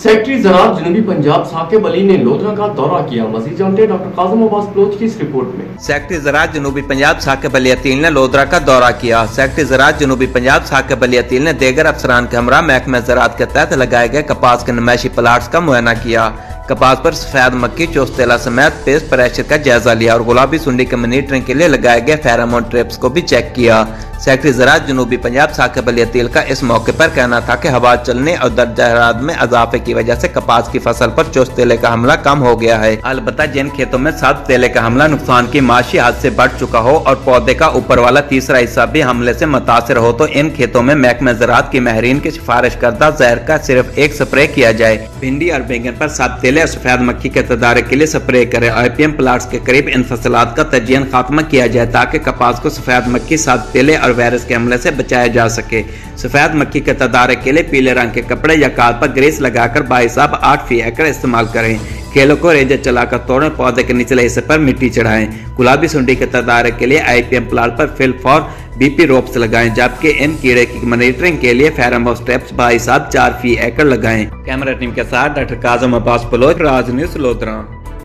Secretary ज़राअत जनूबी पंजाब साकिब अली ने लोधरा का दौरा किया। मज़ीद जानते हैं डॉक्टर काज़िम अब्बास बलोच की इस रिपोर्ट में। सेक्रेटरी ज़राअत जनूबी पंजाब साकिब अली अतील ने लोधरा का दौरा किया। सेक्रेटरी ज़राअत जनूबी पंजाब साकिब अली अतील ने दीगर अफसरान के हमरा महकमा ज़राअत के तहत लगाए गए कपास के नुमाइशी प्लाट्स का मुआयना किया। कपास पर सफेद मक्खी, चोस्तेला समेत पेस्ट प्रेशर का जायजा लिया और गुलाबी सुंडी के मॉनिटरिंग के लिए लगाए गए फेरामोन ट्रैप्स को भी चेक किया। सेक्रेटरी ज़राअत जनूबी पंजाब साकिब अली अतील का इस मौके पर कहना था कि हवा चलने और दर्जा हरारत में इजाफे की वजह से कपास की फसल पर चोस्तेले का हमला कम हो गया है। अलबत्ता जिन खेतों में तेले का हमला नुकसान की माशी हद से बढ़ चुका हो और पौधे का ऊपर वाला तीसरा हिस्सा भी हमले से मुतासिर हो तो इन खेतों में महकमा ज़राअत की माहिरीन की सिफारिश करदा जहर का सिर्फ एक स्प्रे किया जाए। भिंडी और बैंगन पर तेले और सफेद मक्खी के तदारक के लिए स्प्रे करे। IPM प्लाट्स के करीब इन फसलात का तजयीन खात्मा किया जाए ताकि कपास को सफेद मक्खी, तेले और वायरस के हमले से बचाया जा सके। सफेद मक्खी के तदारक के लिए पीले रंग के कपड़े या काल पर ग्रीस लगाकर 8 फी एकड़ इस्तेमाल करें। केलों को रेजर चलाकर तोड़ें, पौधे के निचले हिस्से पर मिट्टी चढ़ाएं। गुलाबी सुंडी के तदारक के लिए IPM प्लाट पर फिल फॉर BP रोप्स लगाएं, जबकि इन कीड़े की मॉनिटरिंग के लिए फेरामोन ट्रैप्स 4 फी एकड़ लगाएं। कैमरा टीम के साथ डॉक्टर काज़िम अब्बास बलोच, राज न्यूज़ लोधरा।